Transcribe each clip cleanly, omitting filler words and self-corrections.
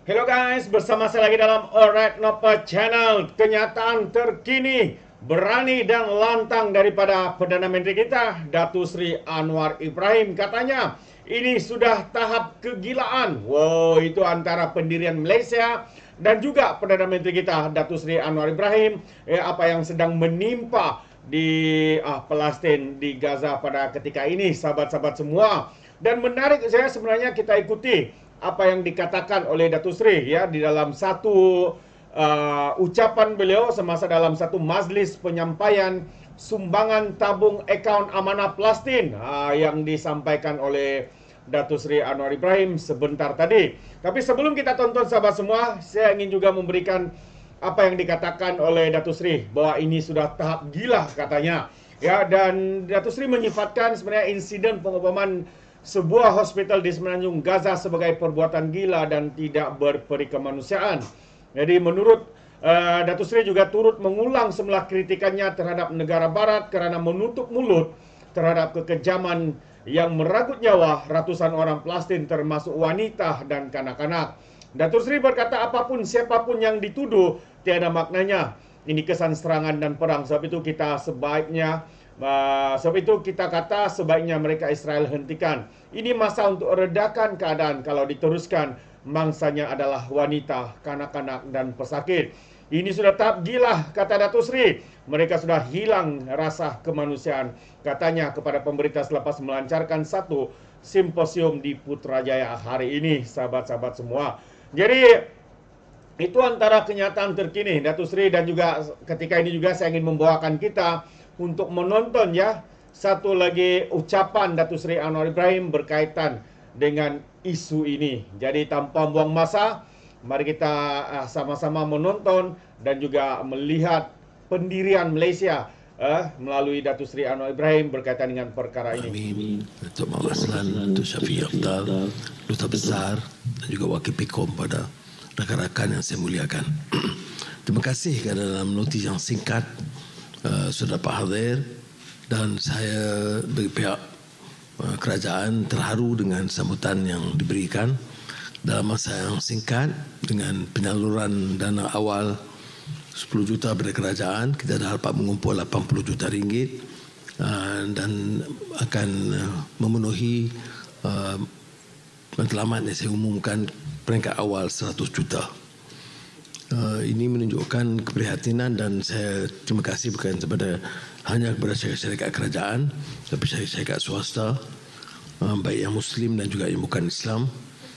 Hello guys, bersama saya lagi dalam Alright Nopa Channel. Kenyataan terkini, berani dan lantang daripada Perdana Menteri kita, Datuk Seri Anwar Ibrahim. Katanya, ini sudah tahap kegilaan. Wow, itu antara pendirian Malaysia dan juga Perdana Menteri kita, Datuk Seri Anwar Ibrahim. Apa yang sedang menimpa di Palestin, di Gaza pada ketika ini, sahabat-sahabat semua. Dan menarik saya sebenarnya kita ikuti apa yang dikatakan oleh Datuk Seri ya di dalam satu ucapan beliau semasa dalam satu majlis penyampaian sumbangan tabung akaun amanah Palestin yang disampaikan oleh Datuk Seri Anwar Ibrahim sebentar tadi. Tapi sebelum kita tonton sahabat semua, saya ingin juga memberikan apa yang dikatakan oleh Datuk Seri bahwa ini sudah tahap gila katanya. Ya, dan Datuk Seri menyifatkan sebenarnya insiden pengeboman sebuah hospital di Semenanjung Gaza sebagai perbuatan gila dan tidak berperi kemanusiaan. Jadi menurut Datuk Seri juga turut mengulang semula kritikannya terhadap negara barat kerana menutup mulut terhadap kekejaman yang merenggut nyawa ratusan orang Palestin termasuk wanita dan kanak-kanak. Datuk Seri berkata apapun siapapun yang dituduh tiada maknanya. Ini kesan serangan dan perang. Sebab itu kita kata sebaiknya mereka Israel hentikan. Ini masa untuk redakan keadaan. Kalau diteruskan, mangsanya adalah wanita, kanak-kanak dan pesakit. Ini sudah tahap gila, kata Datuk Seri. Mereka sudah hilang rasa kemanusiaan, katanya kepada pemberita selepas melancarkan satu simposium di Putrajaya hari ini, sahabat-sahabat semua. Jadi itu antara kenyataan terkini Datuk Seri, dan juga ketika ini juga saya ingin membawakan kita untuk menonton ya satu lagi ucapan Datuk Seri Anwar Ibrahim berkaitan dengan isu ini. Jadi tanpa buang masa, mari kita sama-sama menonton dan juga melihat pendirian Malaysia melalui Datuk Seri Anwar Ibrahim berkaitan dengan perkara ini. Amin. Datuk Muhammad Aslan, Datuk Syafiq Afdal, Duta Besar dan juga Wakil Pekom pada rakan-rakan yang saya muliakan. Terima kasih kerana dalam notis yang singkat sudah dapat hadir, dan saya bagi pihak kerajaan terharu dengan sambutan yang diberikan dalam masa yang singkat dengan penyaluran dana awal 10 juta dari kerajaan. Kita dah dapat mengumpul 80 juta ringgit dan akan memenuhi matlamat yang saya umumkan peringkat awal 100 juta. Ini menunjukkan keprihatinan, dan saya terima kasih bukan hanya kepada syarikat kerajaan, tapi syarikat swasta, baik yang Muslim dan juga yang bukan Islam,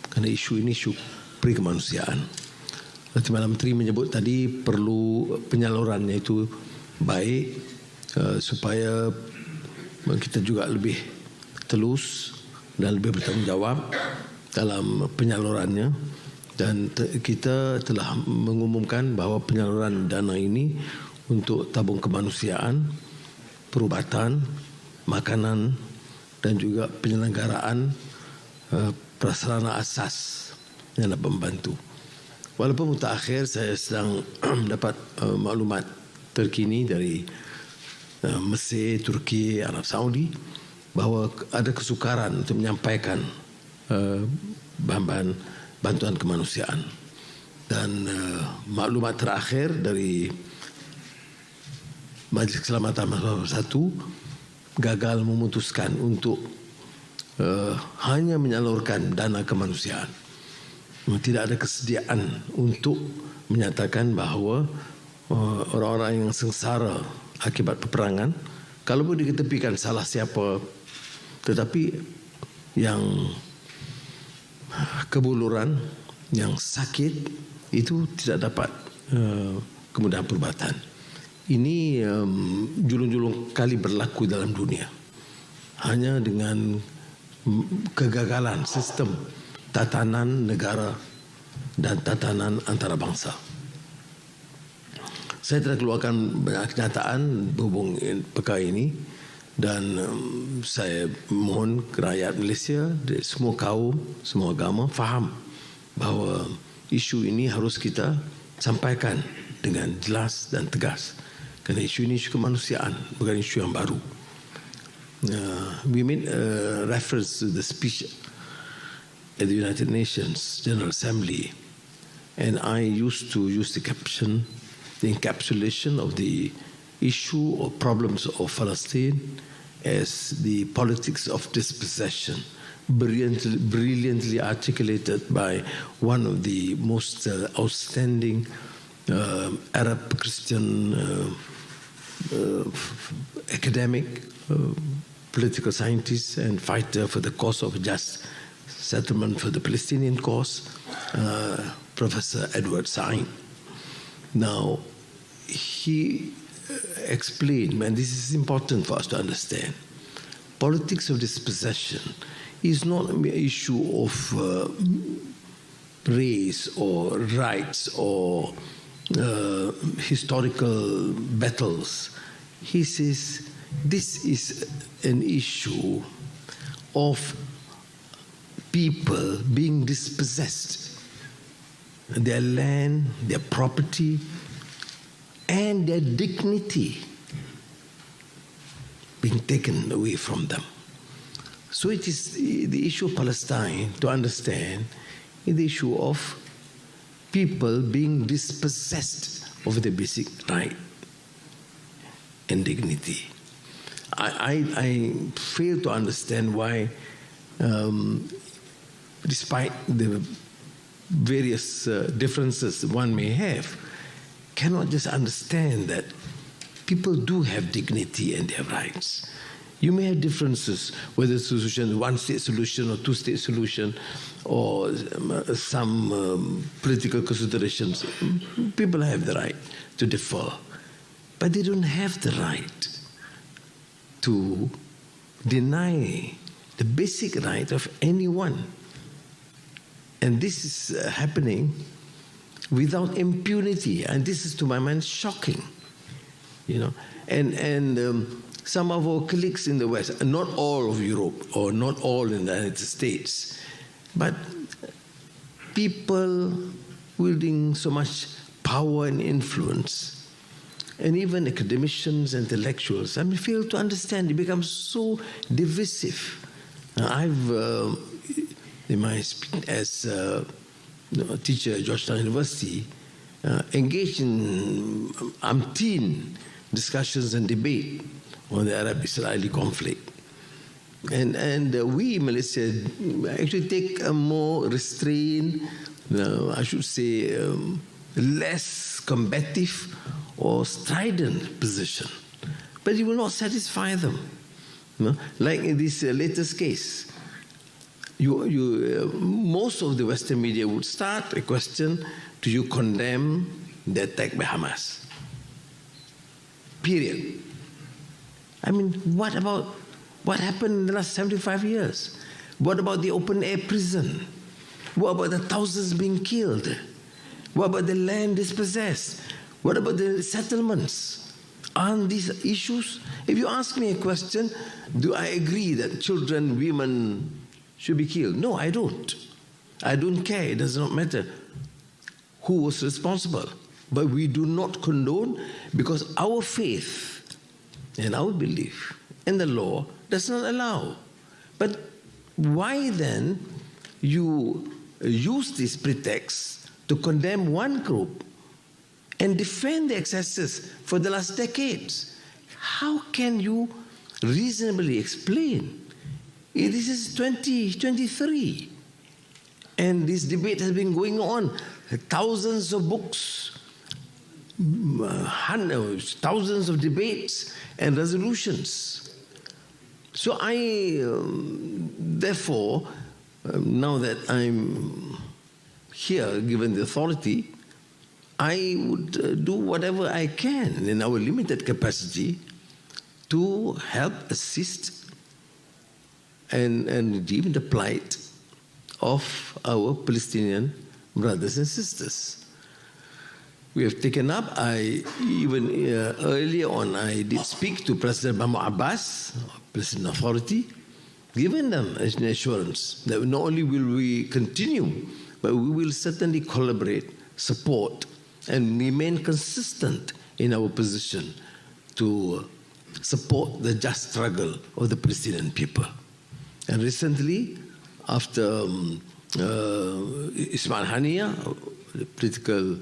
kerana isu ini isu peri kemanusiaan. Timbalan Menteri menyebut tadi perlu penyalurannya itu baik supaya kita juga lebih telus dan lebih bertanggungjawab dalam penyalurannya. Dan kita telah mengumumkan bahawa penyaluran dana ini untuk tabung kemanusiaan, perubatan, makanan dan juga penyelenggaraan prasarana asas yang dapat membantu. Walaupun mutakhir, saya sedang dapat maklumat terkini dari Mesir, Turki, Arab Saudi bahawa ada kesukaran untuk menyampaikan bahan-bahan bantuan kemanusiaan. Dan maklumat terakhir dari Majlis Keselamatan Mahasiswa 1 gagal memutuskan untuk hanya menyalurkan dana kemanusiaan. Tidak ada kesediaan untuk menyatakan bahawa orang-orang yang sengsara akibat peperangan, kalau boleh diketepikan salah siapa, tetapi yang kebuluran, yang sakit itu tidak dapat kemudahan perubatan. Ini julung-julung kali berlaku dalam dunia. Hanya dengan kegagalan sistem tatanan negara dan tatanan antarabangsa. Saya telah keluarkan banyak kenyataan berhubung perkara ini, dan saya mohon rakyat Malaysia, semua kaum, semua agama faham bahawa isu ini harus kita sampaikan dengan jelas dan tegas, kerana isu ini isu kemanusiaan, bukan isu yang baru. We made reference to the speech at the United Nations General Assembly And I used to use the caption, the encapsulation of the issue or problems of Palestine as the politics of dispossession, brilliantly articulated by one of the most outstanding Arab Christian academic, political scientist and fighter for the cause of just settlement for the Palestinian cause, Professor Edward Said. Now, he explained, and this is important for us to understand, politics of dispossession is not an issue of race or rights or historical battles. He says this is an issue of people being dispossessed, their land, their property, and their dignity being taken away from them. So it is the issue of Palestine, to understand, is the issue of people being dispossessed of their basic right and dignity. I fail to understand why, despite the various differences one may have, cannot just understand that people do have dignity and their rights. You may have differences, whether it's solution, one-state solution or two-state solution, or some political considerations. People have the right to differ, but they don't have the right to deny the basic right of anyone. And this is happening without impunity, and this is, to my mind, shocking. You know, and some of our colleagues in the West, not all of Europe or not all in the United States, but people wielding so much power and influence, and even academicians, intellectuals, fail to understand. It becomes so divisive. I've, in my as a teacher at Georgetown University, engaged in umpteen discussions and debate on the Arab-Israeli conflict. And we, Malaysia, actually take a more restrained, I should say, less combative or strident position. But it will not satisfy them. Like in this latest case, most of the Western media would start a question: do you condemn the attack by Hamas? Period. What about what happened in the last 75 years? What about the open-air prison? What about the thousands being killed? What about the land dispossessed? What about the settlements? Aren't these issues? If you ask me a question, do I agree that children, women should be killed? No, I don't. I don't care. It does not matter who was responsible. But we do not condone, because our faith and our belief in the law does not allow. But why then you use this pretext to condemn one group and defend the excesses for the last decades? How can you reasonably explain? This is 2023, and this debate has been going on. Thousands of books, thousands of debates and resolutions. So I, therefore, now that I'm here, given the authority, I would do whatever I can in our limited capacity to help assist and redeem the plight of our Palestinian brothers and sisters. We have taken up, earlier on, I did speak to President Mahmoud Abbas, President Authority, giving them an assurance that not only will we continue, but we will certainly collaborate, support, and remain consistent in our position to support the just struggle of the Palestinian people. And recently, after Ismail Haniyeh the political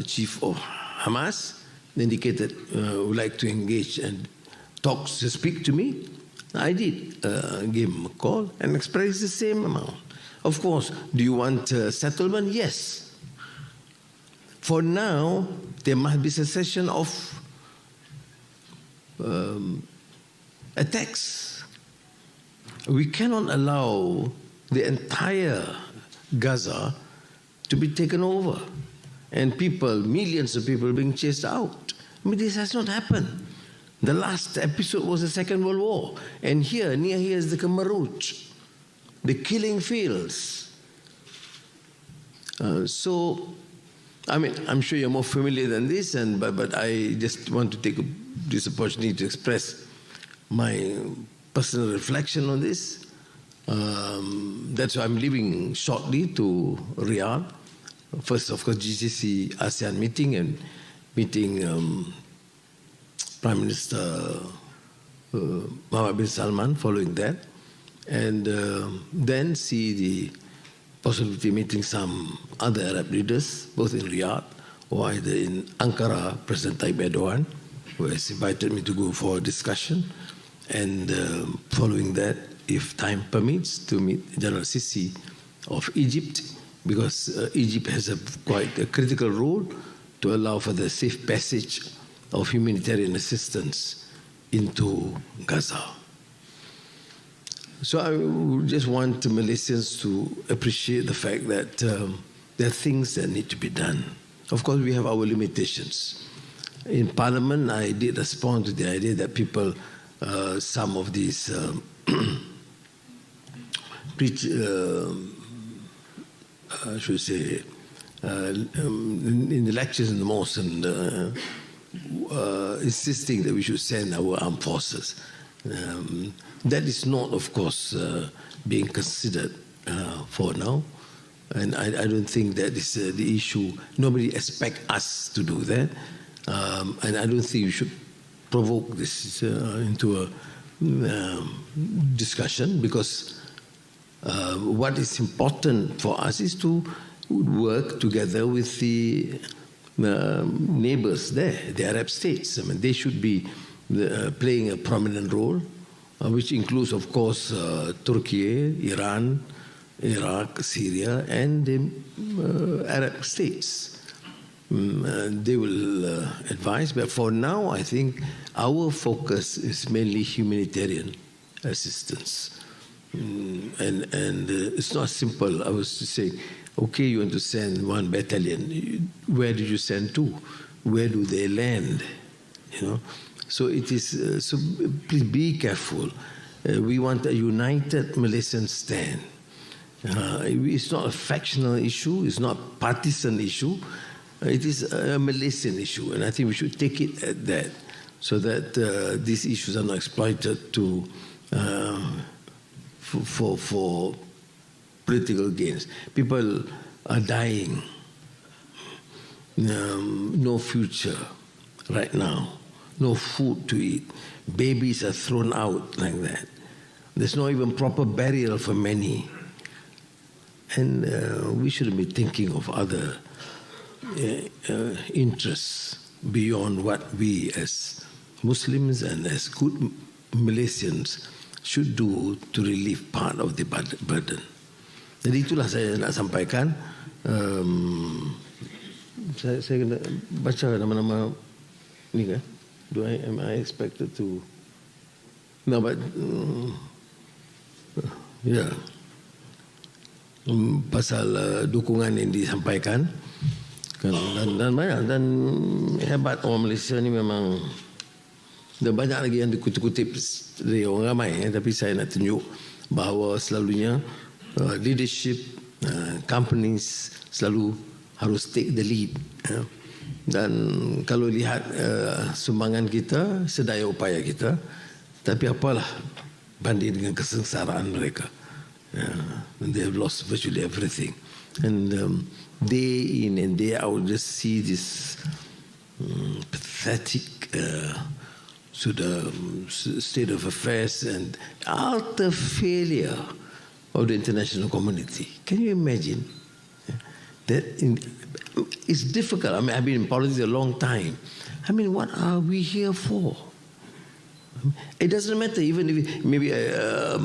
chief of Hamas, indicated would like to engage and talk to speak to me. I did give him a call and express the same amount. Of course, do you want settlement? Yes. For now, there must be cessation of attacks. We cannot allow the entire Gaza to be taken over and people, millions of people being chased out. I mean, this has not happened. The last episode was the Second World War. And here, near here is the Khmer, the killing fields. So, I mean, I'm sure you're more familiar than this, but I just want to take this opportunity to express my personal reflection on this. That's why I'm leaving shortly to Riyadh. First, of course, GCC ASEAN meeting and meeting Prime Minister Mohammed bin Salman following that. And then see the possibility of meeting some other Arab leaders, both in Riyadh or either in Ankara, President Tayyip Erdogan, who has invited me to go for a discussion. And following that, if time permits, to meet General Sisi of Egypt, because Egypt has quite a critical role to allow for the safe passage of humanitarian assistance into Gaza. So I just want Malaysians to appreciate the fact that there are things that need to be done. Of course, we have our limitations. In Parliament, I did respond to the idea that people, some of these in the lectures in the mosque and insisting that we should send our armed forces. That is not, of course, being considered for now. And I don't think that is the issue. Nobody expects us to do that. And I don't think we should provoke this into a discussion, because what is important for us is to work together with the neighbors there, the Arab states. I mean, they should be playing a prominent role, which includes, of course, Turkey, Iran, Iraq, Syria, and the Arab states. They will advise, but for now, I think our focus is mainly humanitarian assistance. And it's not simple. I was to say, okay, you want to send one battalion. Where do you send to? Where do they land? You know. So it is. So please be careful. We want a united Malaysian stand. It's not a factional issue. It's not a partisan issue. It is a Malaysian issue, and I think we should take it at that, so that these issues are not exploited to for political gains. People are dying. No future right now. No food to eat. Babies are thrown out like that. There's no even proper burial for many. And we shouldn't be thinking of other interests beyond what we as Muslims and as good Malaysians should do to relieve part of the burden. Jadi itulah saya nak sampaikan. Saya kena baca nama-nama ni kan? Am I expected to? No, but yeah. Pasal dukungan yang disampaikan kan, dan banyak, dan hebat orang Malaysia ni memang. Dan banyak lagi yang dikutip-kutip dari orang ramai, tapi saya nak tunjuk bahawa selalunya leadership, companies selalu harus take the lead. Dan kalau lihat sumbangan kita, sedaya upaya kita, tapi apalah banding dengan kesengsaraan mereka. And they have lost virtually everything. And day in and day out, just see this pathetic state of affairs and utter failure of the international community. Can you imagine? it's difficult. I mean, I've been in politics a long time. I mean, what are we here for? It doesn't matter even if maybe a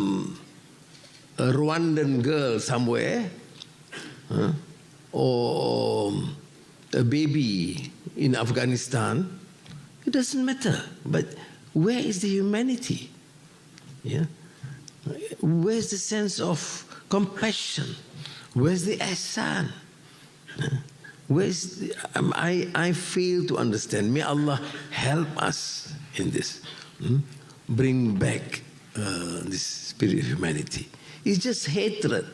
Rwandan girl somewhere, or a baby in Afghanistan. It doesn't matter. But where is the humanity? Yeah. Where's the sense of compassion? Where's the ihsan? I fail to understand. May Allah help us in this. Bring back this spirit of humanity. It's just hatred.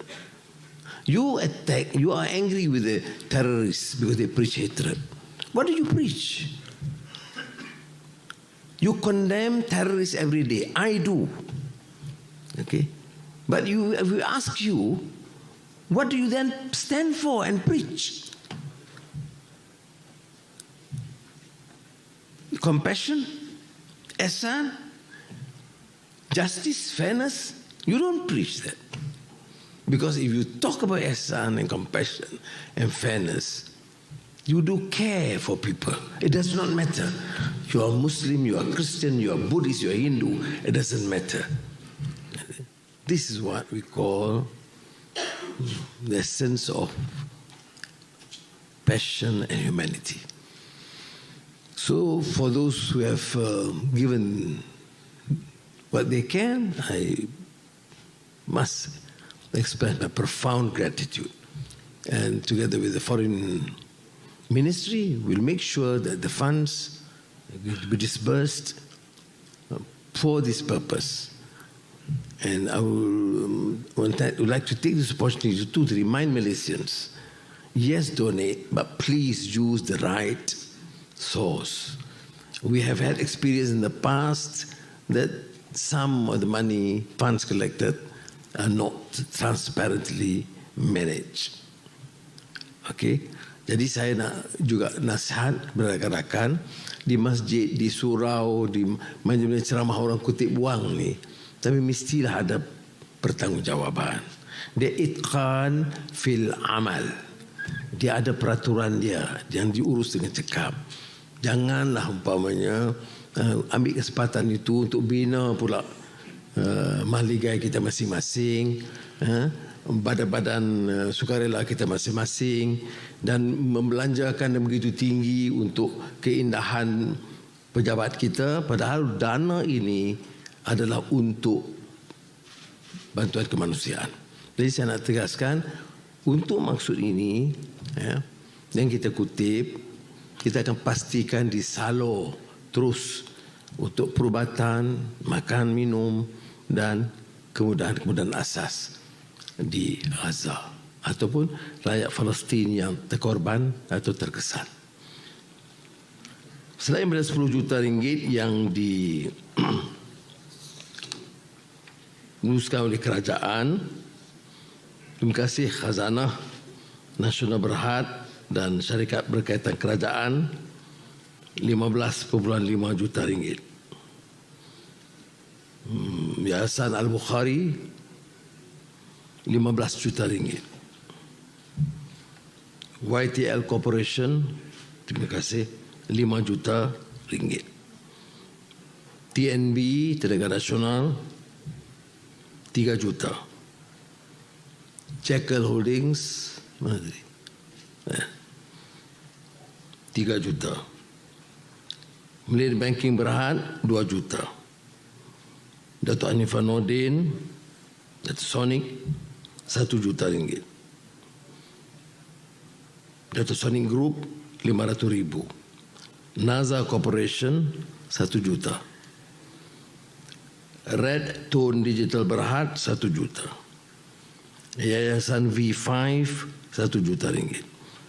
You are angry with the terrorists because they preach hatred. What do you preach? You condemn terrorists every day. I do. Okay? But if we ask you, what do you then stand for and preach? Compassion? Ihsan? Justice? Fairness? You don't preach that. Because if you talk about ihsan and compassion and fairness, you do care for people. It does not matter. You are Muslim, you are Christian, you are Buddhist, you are Hindu. It doesn't matter. This is what we call the sense of passion and humanity. So for those who have given what they can, I must express my profound gratitude. And together with the Foreign Ministry, we'll make sure that the funds will be disbursed for this purpose. And I would like to take this opportunity to remind Malaysians, yes, donate, but please use the right source. We have had experience in the past that some of the money, funds collected, are not transparently managed. Okay? Jadi saya nak juga nasihat kepada rakan-rakan di masjid, di surau, di majlis ceramah orang kutip buang ni, tapi mestilah ada pertanggungjawaban. Dia itqan fil amal. Dia ada peraturan dia yang diurus dengan cekap. Janganlah umpamanya ambil kesempatan itu untuk bina pula mahligai kita masing-masing, badan-badan sukarela kita masing-masing, dan membelanjakan yang begitu tinggi untuk keindahan pejabat kita, padahal dana ini adalah untuk bantuan kemanusiaan. Jadi saya nak tegaskan, untuk maksud ini yang kita kutip, kita akan pastikan disalur terus untuk perubatan, makan, minum dan kemudahan-kemudahan asas di Gaza ataupun rakyat Palestin yang terkorban atau terkesan. Selain daripada 10 juta ringgit yang diuruskan oleh kerajaan, terima kasih Khazanah Nasional Berhad dan syarikat berkaitan kerajaan 15.5 juta ringgit. Yayasan Al-Bukhari 15 juta ringgit. YTL Corporation, terima kasih, 5 juta ringgit. TNB, Tenaga Nasional, 3 juta. Jekyll Holdings, 3 juta. Malaysia Banking Berhad, 2 juta. Dato' Hanifah Nordin, Dato' Sonic, 1 juta ringgit. Dato' Sonic Group, 500,000. NASA Corporation, 1 juta. Red Tone Digital Berhad, 1 juta. Yayasan V5, 1 juta ringgit.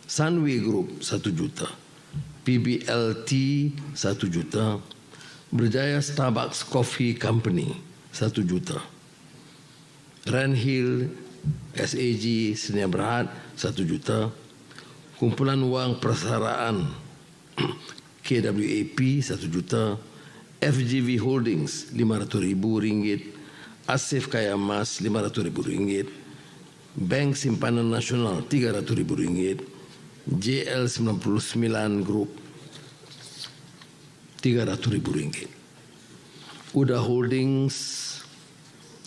Sunway Group, 1 juta. PBLT, 1 juta. Berjaya Starbucks Coffee Company, 1 juta. Randhill SAG Sdn Bhd, 1 juta. Kumpulan Wang Persaraan KWAP, 1 juta. FGV Holdings, 500,000 ringgit. Asif Kaya Mas, 500,000 ringgit. Bank Simpanan Nasional RM300.000, JL99 Group RM300.000, Uda Holdings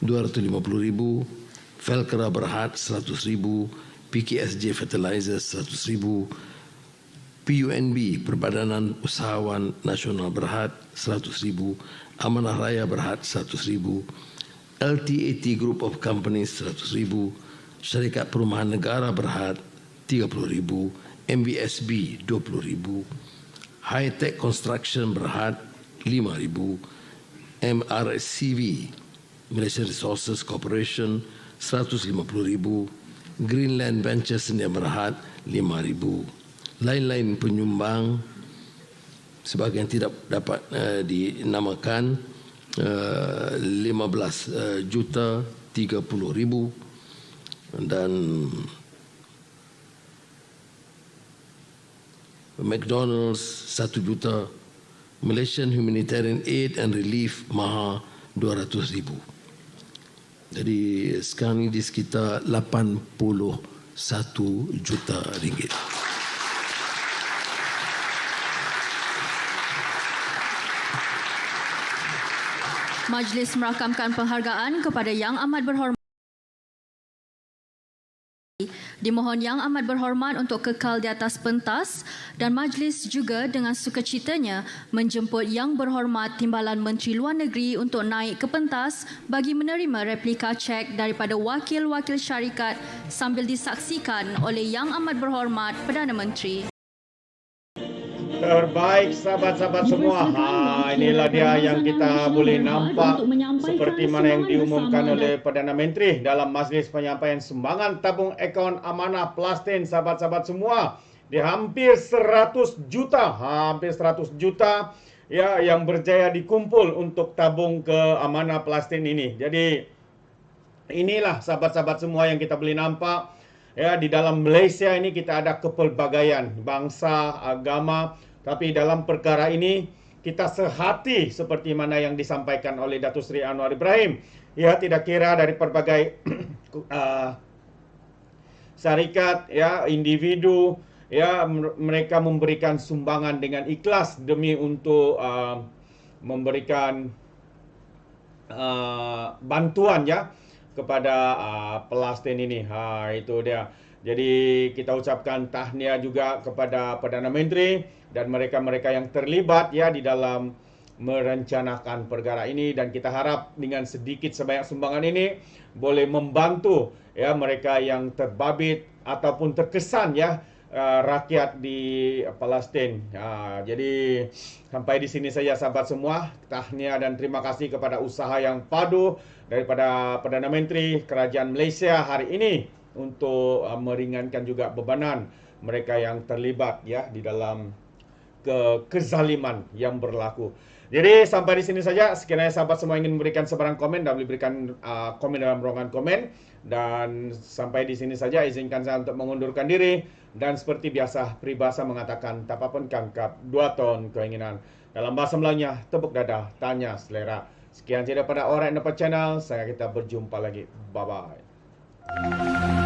RM250.000, Velkera Berhad RM100.000, PKSJ Fertilizers RM100.000, PUNB Perbadanan Usahawan Nasional Berhad RM100.000, Amanah Raya Berhad RM100.000, LTAT Group of Companies RM100.000, Syarikat Perumahan Negara Berhad RM30.000, MBSB RM20.000, High Tech Construction Berhad RM5.000, MRCV Malaysian Resources Corporation RM150.000, Greenland Ventures Sedia Berhad RM5.000. Lain-lain penyumbang sebagian tidak dapat dinamakan RM15.30.000 dan McDonald's RM1 juta, Malaysian Humanitarian Aid and Relief Maha RM200.000. Jadi sekarang ini di sekitar RM81 juta. Majlis merakamkan penghargaan kepada Yang Amat Berhormat. Dimohon Yang Amat Berhormat untuk kekal di atas pentas dan majlis juga dengan sukacitanya menjemput Yang Berhormat Timbalan Menteri Luar Negeri untuk naik ke pentas bagi menerima replika cek daripada wakil-wakil syarikat sambil disaksikan oleh Yang Amat Berhormat Perdana Menteri. Terbaik sahabat-sahabat semua. Inilah dia yang kita boleh nampak seperti mana yang diumumkan oleh Perdana Menteri dalam majlis penyampaian sumbangan tabung akaun amanah Palestin, sahabat-sahabat semua. Di hampir 100 juta, ya, yang berjaya dikumpul untuk tabung ke amanah Palestin ini. Jadi inilah sahabat-sahabat semua yang kita boleh nampak. Ya, di dalam Malaysia ini kita ada kepelbagaian bangsa, agama, tapi dalam perkara ini kita sehati seperti mana yang disampaikan oleh Datuk Seri Anwar Ibrahim. Ya, tidak kira dari berbagai syarikat, ya, individu, ya, mereka memberikan sumbangan dengan ikhlas demi untuk memberikan bantuan, ya, kepada Palestin ini. Itu dia. Jadi kita ucapkan tahniah juga kepada Perdana Menteri dan mereka-mereka yang terlibat, ya, di dalam merencanakan perkara ini, dan kita harap dengan sedikit sebanyak sumbangan ini boleh membantu, ya, mereka yang terbabit ataupun terkesan, ya, rakyat di Palestin. Jadi sampai di sini saja sahabat semua. Tahniah dan terima kasih kepada usaha yang padu daripada Perdana Menteri Kerajaan Malaysia hari ini untuk meringankan juga bebanan mereka yang terlibat, ya, di dalam kezaliman yang berlaku. Jadi sampai di sini saja. Sekiranya sahabat semua ingin memberikan sebarang komen dan boleh berikan komen dalam ruangan komen. Dan sampai di sini saja, izinkan saya untuk mengundurkan diri. Dan seperti biasa, peribahasa mengatakan, tak apa pun kangkap, 2 ton keinginan. Dalam bahasa Melayunya, tepuk dada, tanya selera. Sekian saja daripada Alright Nampak Channel. Saya kita berjumpa lagi. Bye-bye.